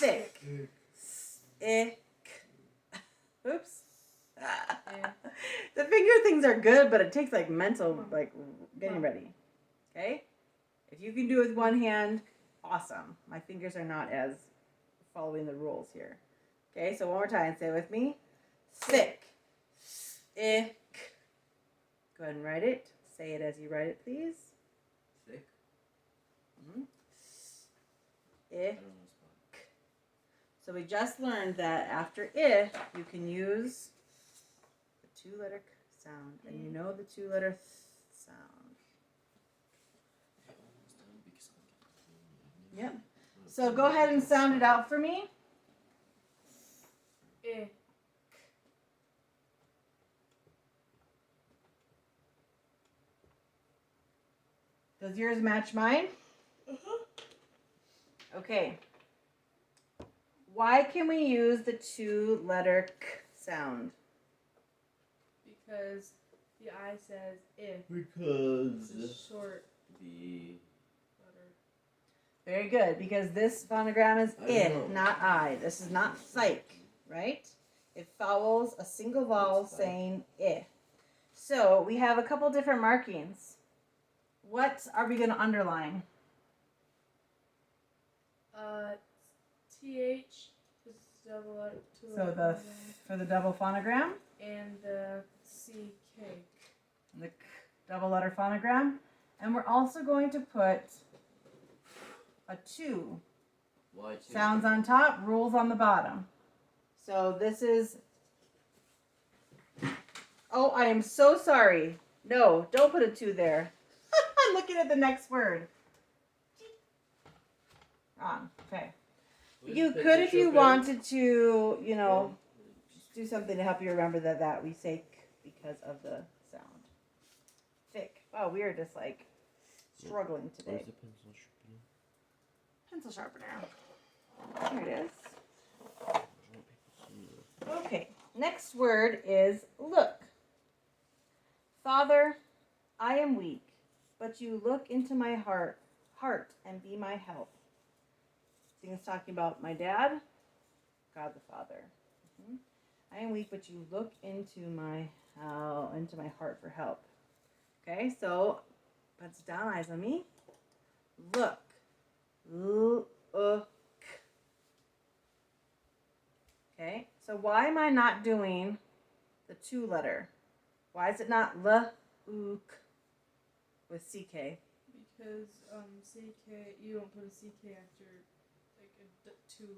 Sick. Ick. Oops. The finger things are good, but it takes like mental, like getting ready. Okay? If you can do it with one hand, awesome. My fingers are not as following the rules here. Okay, so one more time. Say it with me. Sick. Ick. Go ahead and write it. Say it as you write it, please. Sick. Ick. So we just learned that after if, you can use the two-letter sound. And you know the two-letter sound. Yep. So go ahead and sound it out for me. Ick. Does yours match mine? Okay. Why can we use the two-letter k sound? Because the I says if. Because It's a short the letter. Very good, because this phonogram is I know. not I. This is not psych, right? It follows a single vowel It's psych. saying I. So we have a couple different markings. What are we going to underline? TH is double letter. So for the double phonogram, and the CK. the k double letter phonogram, and we're also going to put a 2. why two? Sounds on top, rules on the bottom. So this is. Oh, I am so sorry. No, don't put a 2 there. I'm looking at the next word. Wrong. Okay. You could, if you wanted to, you know, do something to help you remember that we say k because of the sound. Thick. Wow, we are just like struggling today. Where's the pencil sharpener? Pencil sharpener. Here it is. Okay. Next word is look. Father, I am weak, but you look into my heart and be my help. It's talking about my dad, God the Father. I am weak, but you look into my heart for help. Okay, so pencil down, eyes on me. Look. Look. Okay, so why am I not doing the 2-letter? Why is it not l-ook with CK? Because CK, you don't put a CK after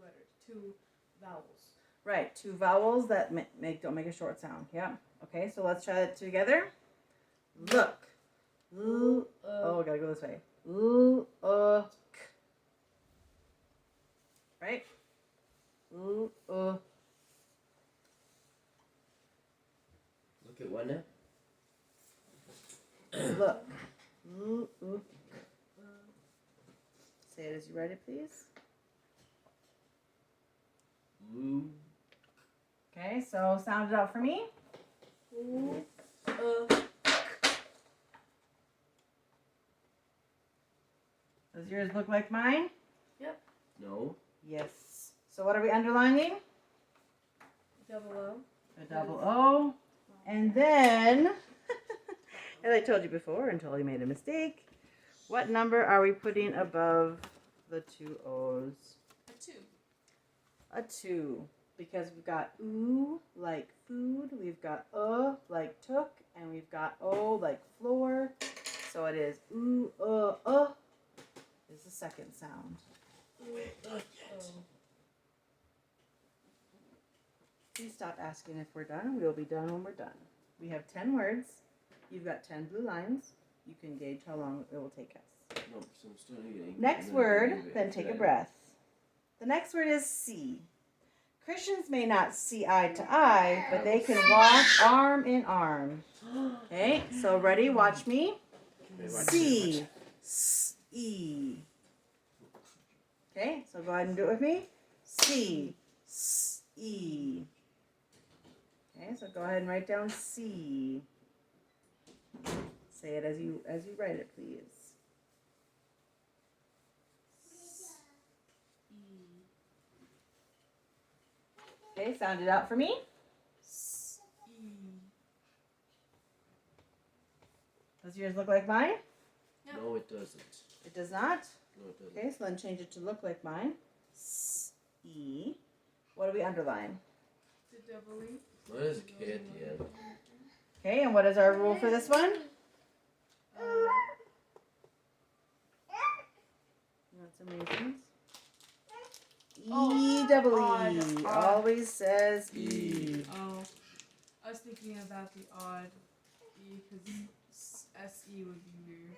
like two vowels. Right, 2 vowels that don't make a short sound. Yeah. Okay, so let's try it together. Look. Oh, we gotta go this way. Look. Right? Look at what now? Look. Look. Say it as you write it, please. Loo. Okay, so sound it out for me. Does yours look like mine? Yep. No. Yes. So what are we underlining? Double O. A double O. And then, as I told you before until you made a mistake, what number are we putting above the 2 O's? A 2. A 2. Because we've got oo like food, we've got like took, and we've got o like floor. So it is oo is the second sound. Please stop asking if we're done. We'll be done when we're done. We have 10 words. You've got 10 blue lines. You can gauge how long it will take us. No, so I'm still eating. Next word, then take a breath. The next word is see. Christians may not see eye to eye, but they can walk arm in arm. Okay, so ready? Watch me. See. E. Okay, so go ahead and do it with me. C. E. Okay, so go ahead and write down C. Say it as you write it, please. Okay, sound it out for me. S-E. Does yours look like mine? Yep. No, it doesn't. It does not. No, it doesn't. Okay, so then change it to look like mine. S-E. What do we underline? The double E. Mine is a K at the end. Okay, and what is our rule for this one? That's amazing. E double E. Odd. Always says E. Oh, I was thinking about the odd E because S-E would be weird.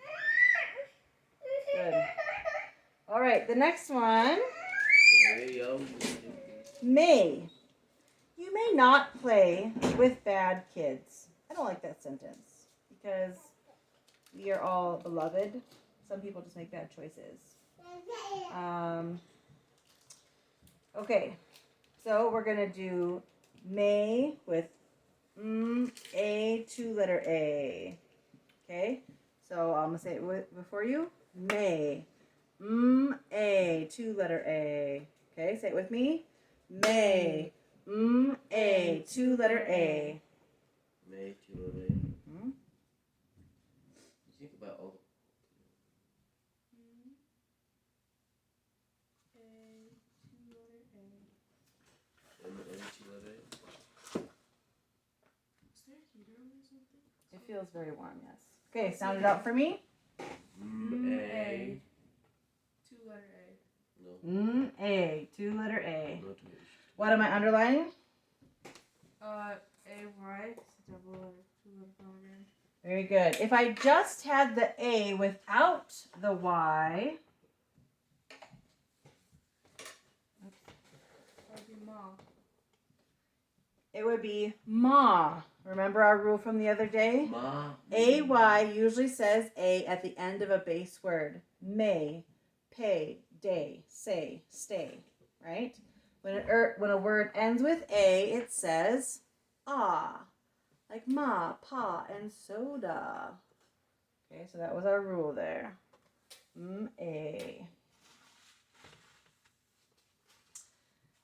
Good. All right, the next one. Hey, yo. May. You may not play with bad kids. I don't like that sentence because we are all beloved. Some people just make bad choices. Okay, so we're going to do may with A, two-letter A. Okay, so I'm going to say it before you. May. A, two-letter A. Okay, say it with me. May. A, two-letter A. May, two-letter A. Hmm? You think about all M-A, two-letter A. Is there a heater on or something? It feels very warm, yes. Okay, sound it out for me. M-A. Two-letter A. No. A, two-letter A. No, two-letter. What am I underlining? A-Y. It's a double letter, two-letter phonogram. Very good. If I just had the A without the Y, That'd be Ma. it would be Ma. Remember our rule from the other day? Ma. A-Y usually says A at the end of a base word. May, pay, day, say, stay, right? When a word ends with A, it says ah, like ma, pa, and soda. Okay, so that was our rule there. A.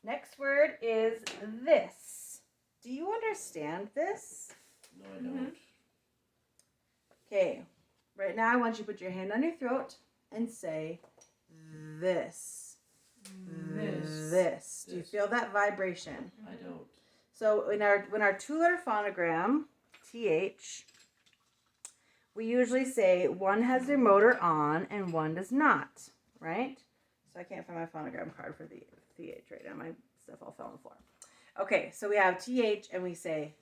Next word is this. Do you understand this? No, I don't. Okay, right now I want you to put your hand on your throat and say this. This. Do you feel that vibration? I don't. So when our two-letter phonogram, TH, we usually say one has their motor on and one does not, right? So I can't find my phonogram card for the TH right now. My stuff all fell on the floor. Okay, so we have TH and we say,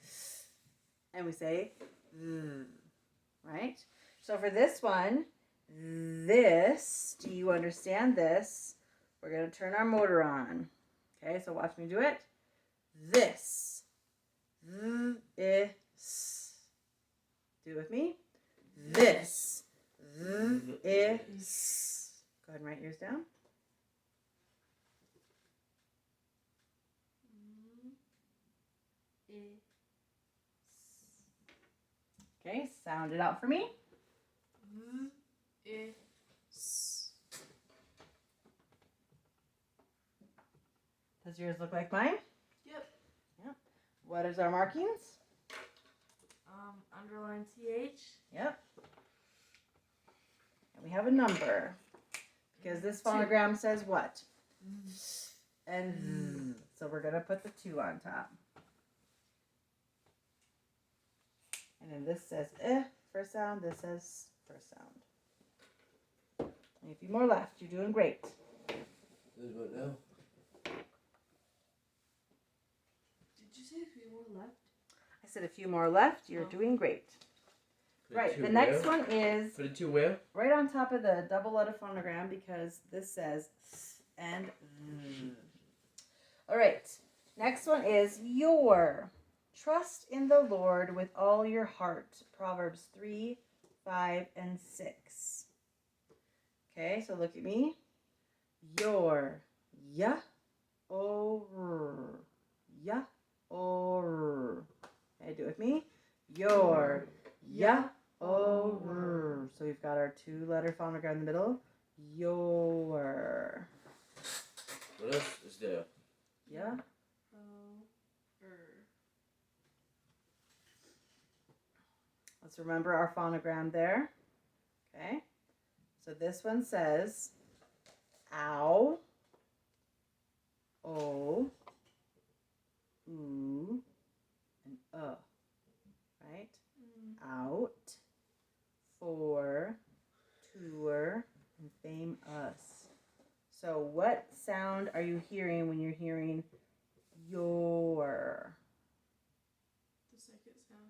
right? So for this one, this, do you understand this? We're going to turn our motor on. Okay, so watch me do it. This. This. Do it with me. This. This. Go ahead and write yours down. Okay, sound it out for me. Does yours look like mine? Yep. What is our markings? Underline TH. Yep. And we have a number. Because this phonogram says what? And so we're going to put the 2 on top. And then this says first sound. This says first sound. And a few more left. You're doing great. There's what now? Did you say a few more left? I said a few more left. You're doing great. Put it Right. to The where? next one is Put it to where? right on top of the double letter phonogram because this says and. All right. Next one is your. Trust in the Lord with all your heart. Proverbs 3, 5, and 6. Okay, so look at me. Your. Ya. Or. Ya. Or. Okay, do it with me. Your. Ya. Or. So we've got our 2-letter phonogram in the middle. Your. What else is there? Yeah. Let's remember our phonogram there. Okay. So this one says ow, o, oo, and right? Out, for, tour, and fame us. So what sound are you hearing when you're hearing your? The second sound.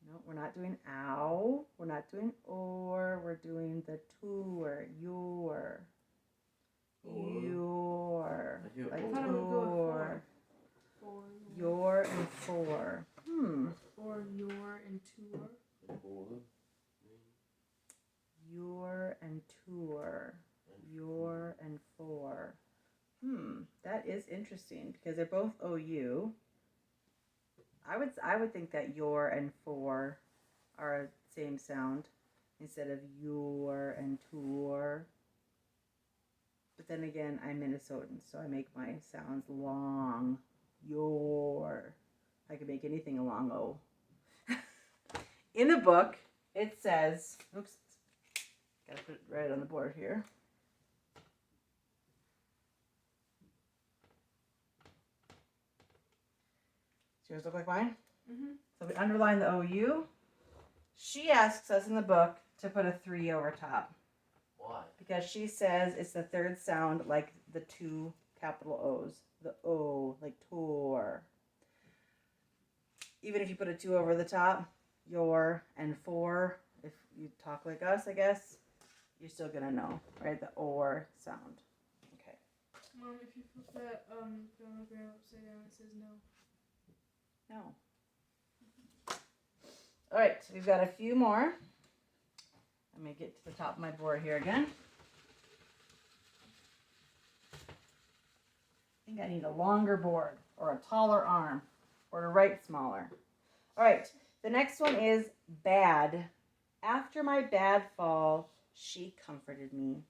No, we're not doing ow. We're not doing or. We're doing the tour. Your. Your. I hear Like I thought it would go with tour. For Your and for. Or your and tour. Your and tour. Your and for. That is interesting because they're both OU. I would think that your and for are the same sound instead of your and tour. But then again, I'm Minnesotan, so I make my sounds long. Your. I can make anything a long O. In the book, it says, oops, gotta put it right on the board here. Does yours look like mine? So we underline the OU. She asks us in the book to put a 3 over top. Why? Because she says it's the third sound like the 2 capital O's. The O, like tour. Even if you put a 2 over the top, your and for, if you talk like us, I guess, you're still going to know, right? The or sound. Okay. Mom, if you flip that phonogram upside down, it says no. No. All right, so we've got a few more. Let me get to the top of my board here again. I think I need a longer board or a taller arm or to write smaller. All right, the next one is bad. After my bad fall, she comforted me.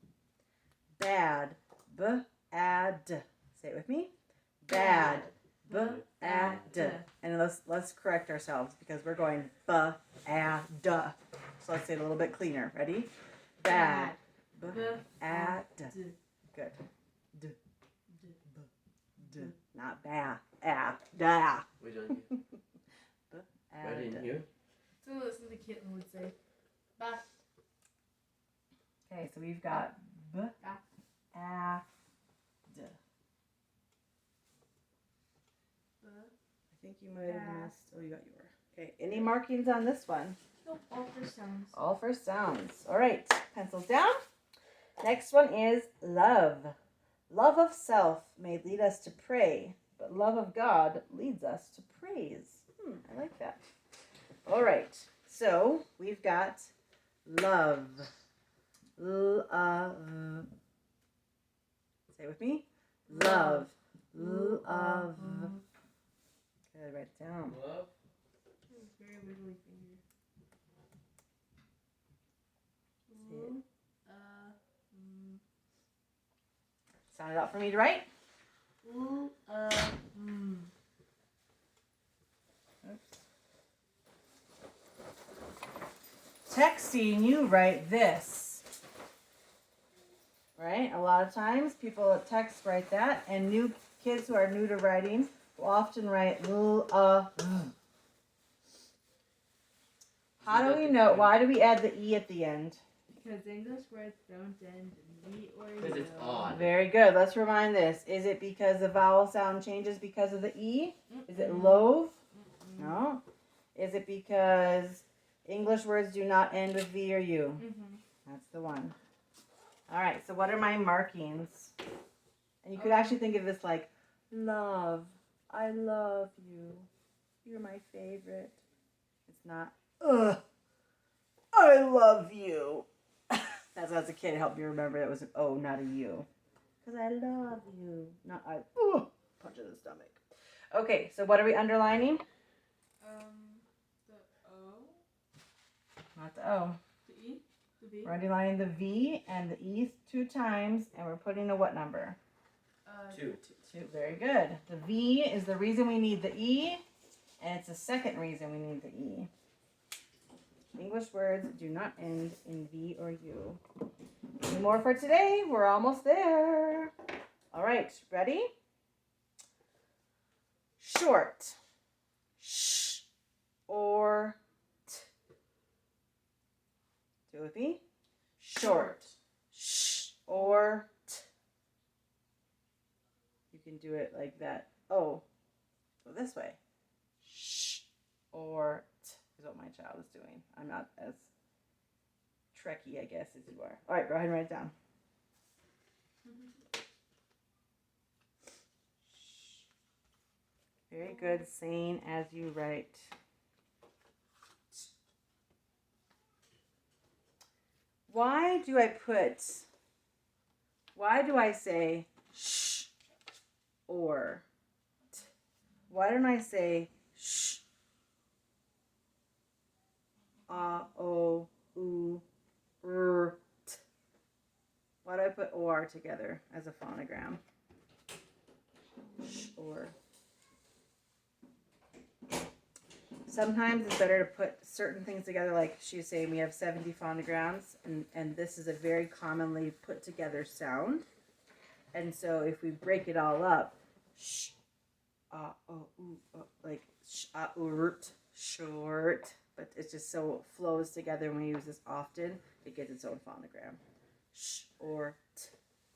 Bad. B-ad. Say it with me. Bad. B-ad. And let's correct ourselves because we're going b-ad. So let's say it a little bit cleaner. Ready? Bad. B-ad. Good. D. D. Not ba. Ah. Da. Wait on you. Right in here. So listen to Kitten would say. Ba. Okay, so we've got b. A. D. I think you might have missed. Oh, you got your. Okay, any markings on this one? Nope, all for sounds. All for sounds. All right, pencils down. Next one is love. Love of self may lead us to pray, but love of God leads us to praise. I like that. All right, so we've got love. Love. Say it with me. Love. Love. Good, write it down. Love. Very wiggly finger. See it? Sound it out for me to write. Oops. Texting, you write this. Right? A lot of times people at text write that, and new kids who are new to writing will often write How do we know? Why do we add the E at the end? Because English words don't end in E or Because it's odd. Very good. Let's remind this. Is it because the vowel sound changes because of the E? Is it loathe? No. Is it because English words do not end with V or U? That's the one. All right. So what are my markings? And you could actually think of this like love. I love you. You're my favorite. It's not, I love you. That's as a kid, it helped me remember it was an O, not a U. Because I love you. Not I, punch in the stomach. Okay, so what are we underlining? The O. Not the O. The E. The V. We're underlining the V and the E 2 times, and we're putting a what number? 2. 2. Very good. The V is the reason we need the E, and it's the second reason we need the E. English words do not end in V or U. 2 more for today. We're almost there. All right, ready? Short. Sh or t. Do it with me. Short. Sh or t. You can do it like that. Oh, go this way. Sh or t is what my child is doing. I'm not as Trekkie, I guess, as you are. All right, go ahead and write it down. Very good, saying as you write. Why do I say sh or t? Why don't I say sh, o, u, r, t? Why do I put or together as a phonogram? Sh or. Sometimes it's better to put certain things together, like she's saying we have 70 phonograms, and this is a very commonly put together sound. And so if we break it all up, sh, like sh, short, but it's just so it flows together when we use this often, it gets its own phonogram. Sh or t.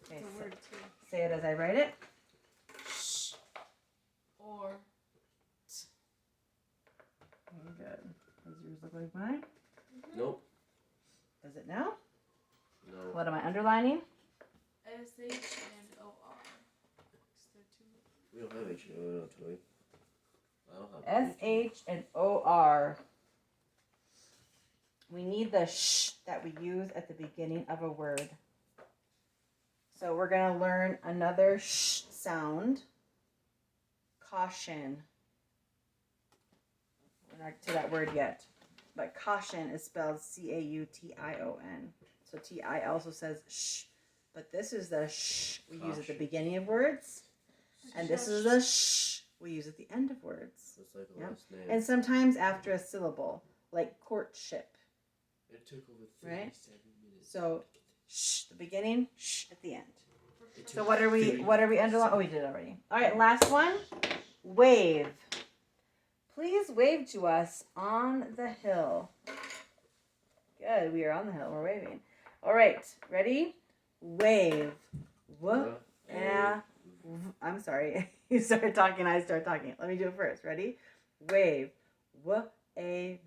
Okay, It's a word too. say it as I write it. Sh or Very good. Does yours look like mine? Nope. Does it now? No. What am I underlining? SH and OR. We don't have H and O, Toy. I don't have SH and OR. We need the sh that we use at the beginning of a word. So we're going to learn another sh sound. Caution. We're not to that word yet. But caution is spelled C-A-U-T-I-O-N. So T-I also says sh. But this is the sh we use at the beginning of words. And this is the sh we use at the end of words. It's like a Yep. last name. And sometimes after a syllable, like courtship. It took over 37 Right? minutes. So sh the beginning, sh at the end. It So took what are we 30 underlining? Oh, we did already. All right, last one. Wave. Please wave to us on the hill. Good, we are on the hill. We're waving. All right, ready? Wave. I'm sorry. You started talking, I start talking. Let me do it first. Ready? Wave. Okay,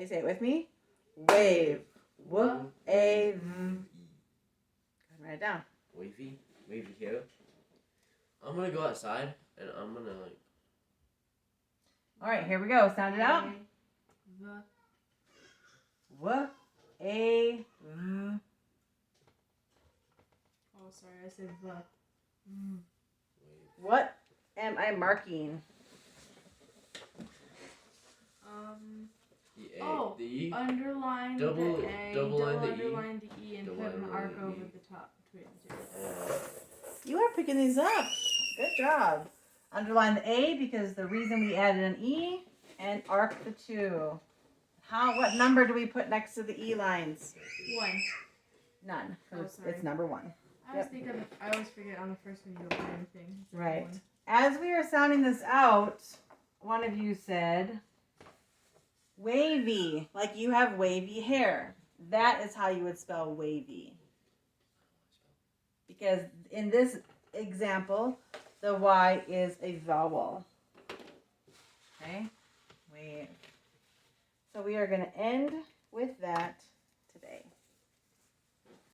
say it with me. Wave. Go ahead, write it down. Wavy here. I'm gonna go outside and I'm gonna like. All right, here we go. Sound it out. Oh, sorry, I said the. What am I marking? The A, Oh, the E. underline Double- the A, double line the E. underline the E, and Double put an line arc the over E. the top between the two. You are picking these up. Good job. Underline the A because the reason we added an E, and arc the 2. What number do we put next to the E lines? 1. None. 'Cause Oh, it's sorry. number 1. I always forget on the first one you don't put anything. It's Right. 1. As we were sounding this out, one of you said wavy, like you have wavy hair. That is how you would spell wavy. Because in this example, the Y is a vowel. Okay? Wave. So we are going to end with that.